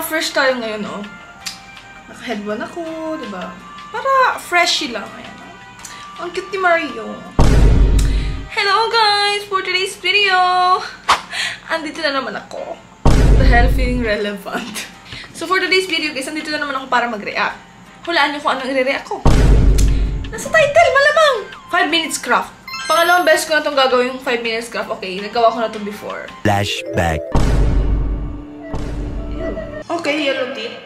Naka-fresh tayo ngayon, oh. Naka-headband ako, diba? Para freshy lang. Ayan. Ang cute ni Mario. Hello guys! For today's video, andito na naman ako. The hell, feeling relevant. So for today's video guys, andito na naman ako para mag-react. Hulaan niyo kung anong i-react ko. Nasa title, malamang! 5 minutes craft. Pangalawang beses ko na itong gagawin yung 5 minutes craft. Okay, nagawa ko na ito before. Flashback. Okay, yellow teeth.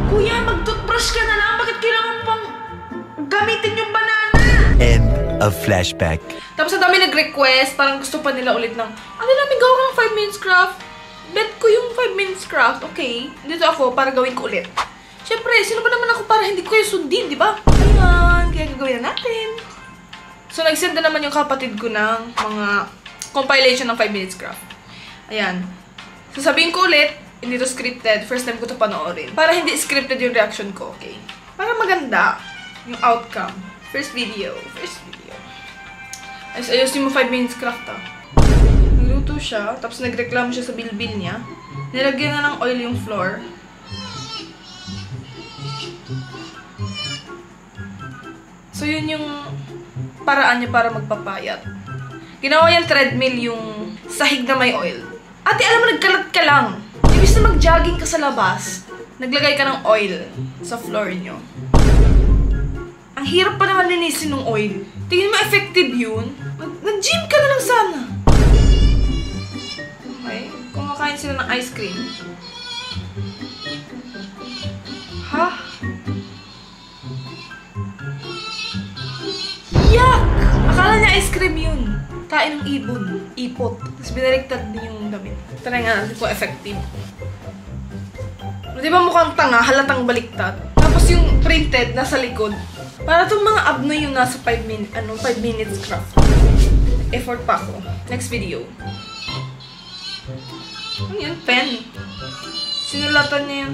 Kuya, mag-toothbrush ka na lang. Bakit kailangan pang gamitin yung banana? End of flashback. Tapos ang dami nag-request. Parang gusto pa nila ulit ng, ano namin, gawa ko ng 5 minutes craft. Bet ko yung 5 minutes craft. Okay, dito ako para gawin ko ulit. Siyempre, sino ba naman ako para hindi ko kayo sundin, di ba? Ayan, kaya gagawin na natin. So, nag-send na naman yung kapatid ko ng mga compilation ng 5 minutes craft. Ayan. Sasabihin ko ulit, hindi to scripted. First time ko to panoorin. Para hindi scripted yung reaction ko, okay? Para maganda yung outcome. First video. Ayusin mo 5 minutes craft, ah. Nagluto siya, tapos nagreklamo siya sa bilbil niya. Nilagyan na ng oil yung floor. So, yun yung paraan niya para magpapayat. Ginawa niyang treadmill yung sahig na may oil. Ate, alam mo, nagkalat ka lang. Ibig na mag-jogging ka sa labas, naglagay ka ng oil sa floor niyo. Ang hirap pa naman linisin ng oil. Tingin mo effective yun? Nag-gym ka na lang sana. Okay, kumakain sila ng ice cream. Ha? Yuck! Akala niya ice cream yun. Kain ng ibon. Ipot. Tapos binaliktad din yung damit. Try nga natin kung effective. Di ba mukhang tanga, halatang baliktad? Tapos yung printed nasa likod. Para itong mga abno yung nasa 5 minutes craft. Effort pa ako. Next video. Ano yan? Pen. Sinulatan niya yan.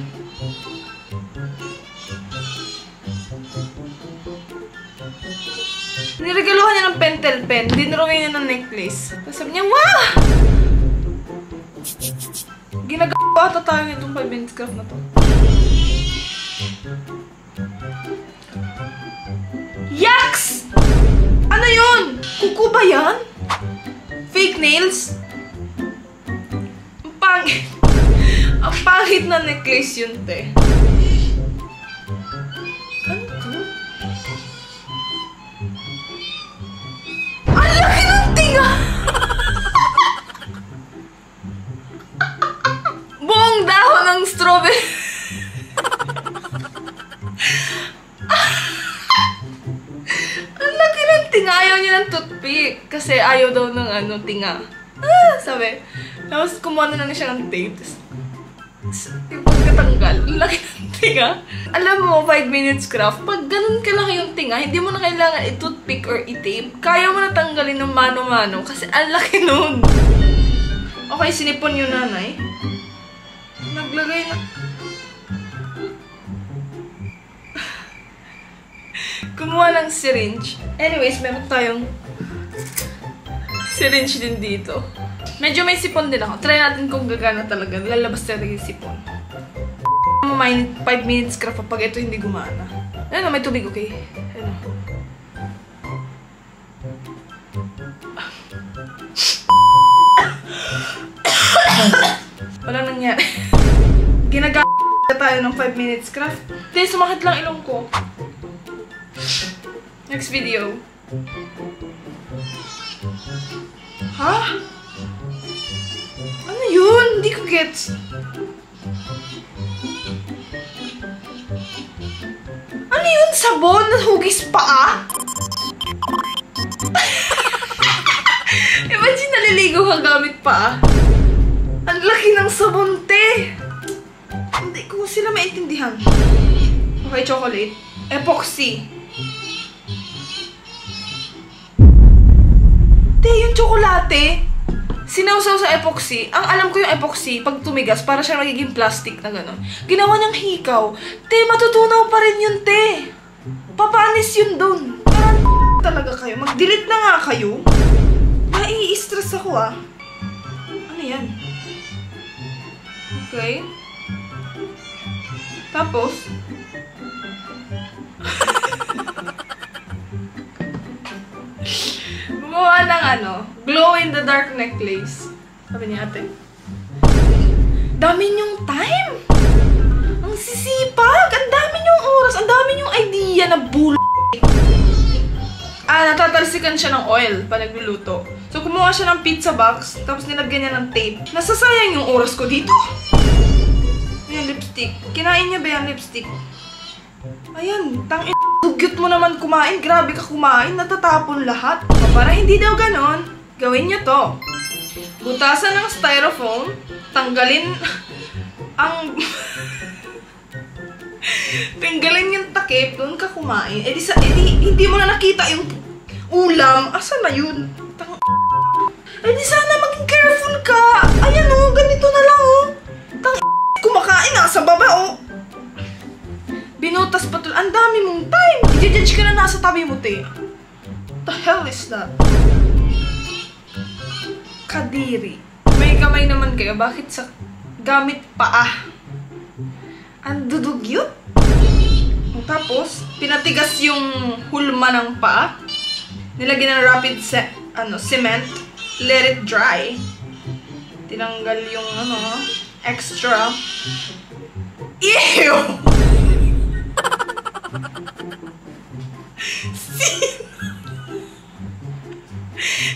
Niregaluhan niya ng pentel pen. Dinrawing niya ng necklace. Tapos sabi niya, wow! Ginagawa ata tayo nitong 5 minutes craft na to. Yaks! Ano yun? Kuko ba yan? Fake nails? Ang pangit. Ang pangit na necklace yun, te. Ano to? Ang laki ng tinga! Buong dahon ng strawberry. Ang laki ng tinga. Ayaw niya ng toothpick. Kasi ayaw daw ng tinga. Sabi. Tapos kumuha na lang siya ng tape. Tapos yung pagkatanggal. Ang laki ng tinga. Alam mo, 5 minutes craft. Pag ganun kalaki yung tinga, hindi mo na kailangan i-toothpick or i-tape. Kaya mo na tanggalin ng mano-mano. Kasi ang laki nun. Okay, sinipon yung nanay. Naglagay na. Kumuha ng syringe. Anyways, meron tayong syringe din dito. Medyo may sipon din ako. Try natin kung gagana talaga. Lalabas talaga yung sipon. 5 minutes craft pag ito hindi gumana. Ayun, may tubig, okay? Ayun. Walang nangyari. Ginagamit tayo ng 5 minutes craft. Hindi, sumakit lang ilong ko. Next video. Ha? Ano yun? Hindi ko gets. Ano yun? Sabon? Hugis paa? Imagine naliligo ka gamit paa. Ang laki ng sabon, te! Hindi ko sila maintindihan. Okay, chocolate. Epoxy. Te, yung tsokolate, sinawsaw sa epoxy. Ang alam ko yung epoxy, pag tumigas, para siya magiging plastic na gano'n. Ginawa niyang hikaw. Te, matutunaw pa rin yun, te. Papanis yun dun. Talaga kayo. Mag-delete na nga kayo. Nai-stress ako, ah. Ano yan? Okay. Tapos, gumawa ng glow-in-the-dark necklace. Sabi niya, ate, dami niyong time! Ang sisipag! Ang dami niyong oras! Ang dami niyong idea na natatalsikan siya ng oil pa nagluluto. So, kumuha siya ng pizza box, tapos nilagyan niya ng tape. Nasasayang yung oras ko dito! Ayan, lipstick. Kinain niya ba yung lipstick? Ayan, dugyot mo naman kumain. Grabe ka kumain. Natatapon lahat. Para hindi daw ganon, gawin niya to. Butasan ng styrofoam. Tanggalin tanggalin yung takip. Doon ka kumain. Hindi mo na nakita yung ulam. Asan na yun? Sana maging careful ka. Ayan o, ganito na lang o. Kumakain nasa baba o. Binutas pa ang dami mong time. I-judge ka na nasa tabi mo, te. The hell is that? Kadiri. May kamay naman kayo. Bakit sa gamit paa? Ang dudugyot. Tapos, pinatigas yung hulma ng paa. Nilagyan ng rapid cement. Let it dry. Tinanggal yung extra. Ew!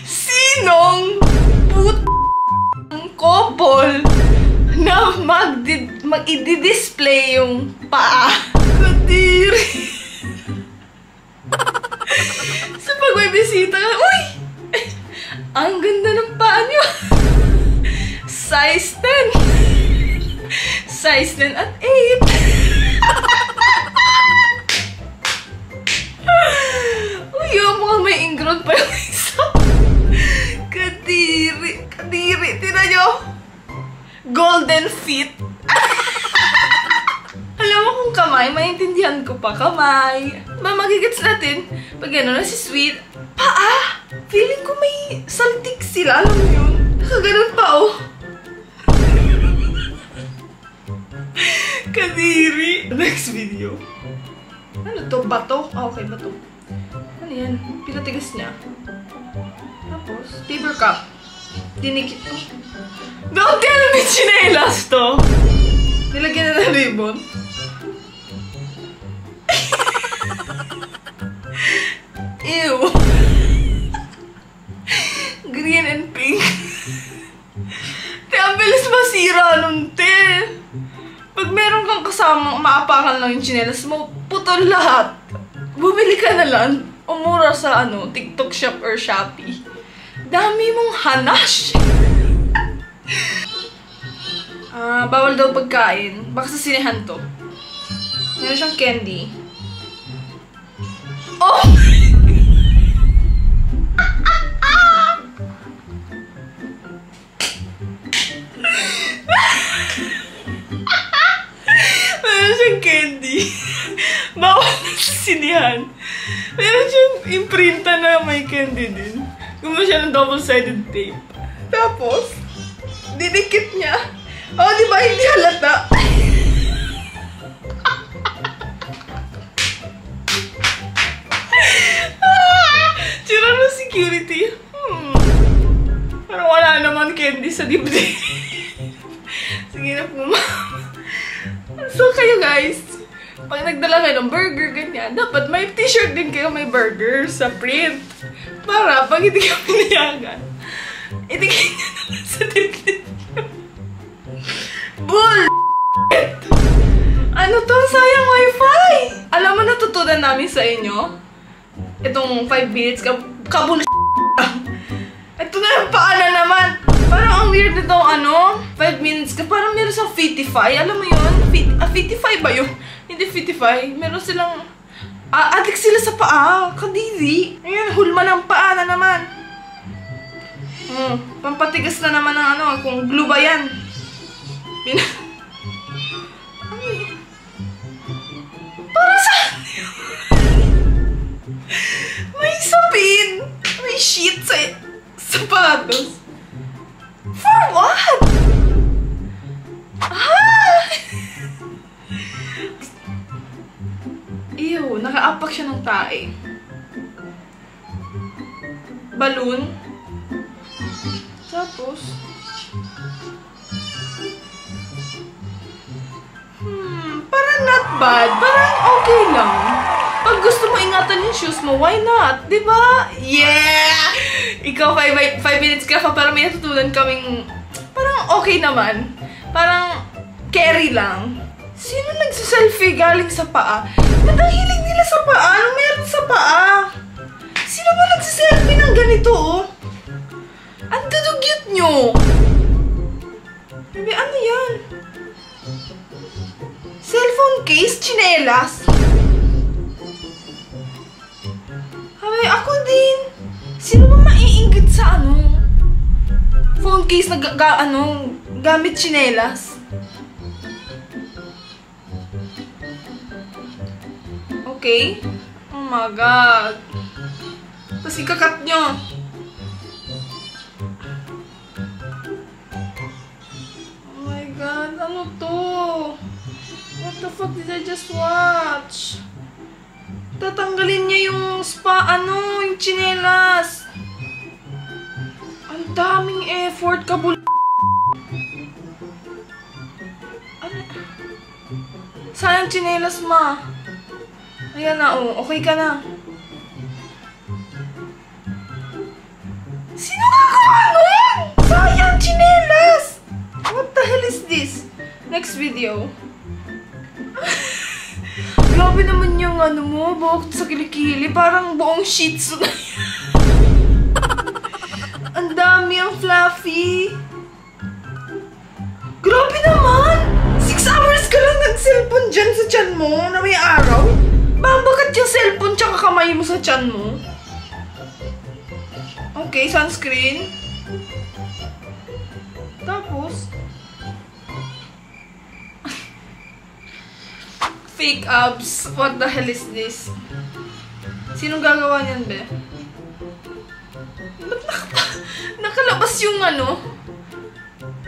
Sinong couple na mag-i-display yung paa? Kadiri! So pag may bisita ka, uy! Ang ganda ng paa niyo! Size 10! Size 10 at 8! Uy, mukhang may ingrown pa yung isa. Kadiri! Kadiri! Tina nyo! Golden feet! Alam mo kung kamay, maintindihan ko pa. Kamay. Magigits natin. Pag gano'n na si Sweet, paa! Feeling ko may saltik sila. Alam mo yun? Nakaganon pa, oh. Kadiri! Next video. Ano to? Bato? Okay, bato. Ano yan? Pinatigas niya. Tapos, paper cup. Dinikit to. Don't tell me chinelas to! Nilagyan na ng ribbon. Ew! Green and pink. Te, ang bilis masira nun, te. Pag meron kang kasama, maapakan lang yung chinelas mo, putol lahat. Bumili ka na lang. Umura sa TikTok shop or Shopee. Dami mong hanash. Bawal daw pagkain. Baka sa sinehan to. Meron siyang candy. Oh! Meron siyang candy. Bawal na sa sinehan. Meron siyang imprinta na may candy din. Gumawa siya ng double-sided tape. Tapos, dinikit niya. Oh, di ba? Hindi halata. Tsura ng security. Parang wala naman candy sa dibdib. Sige na po, So, kayo guys, pag nagdala kayo ng burger, ganyan, dapat may t-shirt din kayo may burger sa print. Para pag hindi ka pinayagan, itigay nyo naman sa dibdib. Bull! Ano to? Sayang wifi! Alam mo, natutunan namin sa inyo, itong 5 minutes, kabul ito na yung paana naman. Parang ang weird nito, 5 minutes ka, parang meron sa Fitify. Alam mo yun? Fitify ba yun? Hindi Fitify. Meron silang, addict sila sa paa. Kadiri. Ayan, hulma ng paa na naman. Pampatigas na naman ng kung glue ba yan. Para saan yun? May sapin. May sheet sa sapatos. For what? Ew, nakaapak siya ng tae. Balloon. Tapos, parang not bad. Parang okay lang. Pag gusto mo ingatan yung shoes mo, why not? Diba? Yeah! Ikaw, 5 minutes ka pa, parang may natutunan kaming, parang okay naman. Parang carry lang. Sino nagsiselfie galing sa paa? Ba't ang hiling nila sa paa? Anong meron sa paa? Sino ba nagsiselfie ng ganito, oh? Ang dudugyot nyo! Bebe, ano yan? Cellphone case? Chinelas? Ay, ako din. Sino ba maiinggit sa ano? Phone case na gamit chinelas? Okay? Oh my God. Tapos ikakat nyo. Oh my God, ano to? What the fuck did I just watch? Tatanggalin niya yung yung chinelas. Ang daming effort, kabul... Ano? Sayang chinelas, ma. Ayan na, oh. Okay ka na. Sino nagawa nun? Sayang chinelas! What the hell is this? Next video. Grabe naman yung mo, buhok sa kilikili. Parang buong shih tzu na yan. Ang dami ang fluffy. Grabe naman! 6 hours ka lang nag-cellphone dyan sa tiyan mo na may araw? Babakat yung cellphone tsaka kamay mo sa tiyan mo? Okay, sunscreen. Tapos, fake abs. What the hell is this? Sinong gagawa niyan, be? Ba't nakalabas yung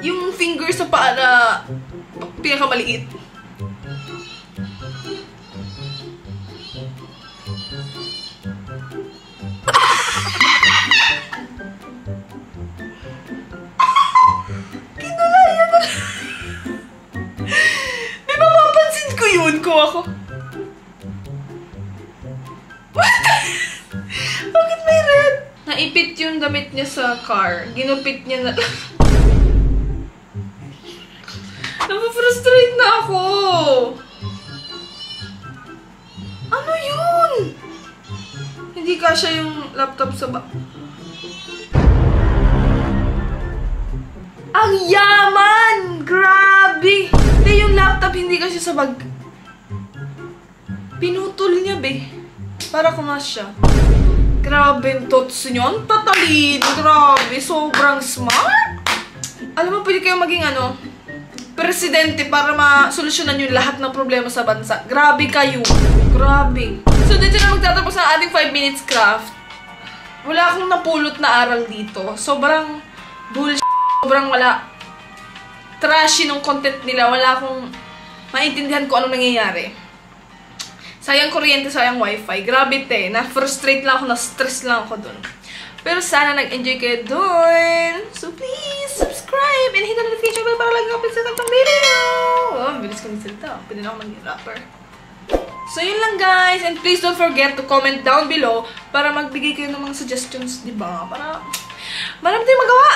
yung finger sa paa na pinakamaliit? Kinulayan na. Di ba mapansin ko yun kung ako? What? Bakit may red? Naipit yung damit niya sa car. Ginupit niya na. Napafrustrate na ako. Ano yun? Hindi kasya yung laptop sa Ang yaman! Grabe! Hindi, yung laptop hindi kasi sa bag. Pinutol niya, be. Para kumasya. Grabe yung tots niyo. Ang tatalino. Grabe. Sobrang smart. Alam mo, pwede kayo maging presidente para masolusyonan yung lahat ng problema sa bansa. Grabe kayo. Grabe. So, dito na magtatapos ang ating 5 minutes craft. Wala akong napulot na aral dito. Sobrang bullshit. Sobrang wala. Trashy nung content nila. Wala akong maintindihan kung anong nangyayari. Sayang kuryente, sayang wifi. Grabe te. Na-frustrate lang ako, na-stress lang ako dun. Pero sana nag-enjoy kayo dun. So please, subscribe and hit the notification bell para lagi ako pinsa ng video. Oh, bilis ko nagsalita. Pwede na ako maging rapper. So yun lang guys. And please don't forget to comment down below para magbigay kayo ng mga suggestions, diba? Para marami tayong magawa.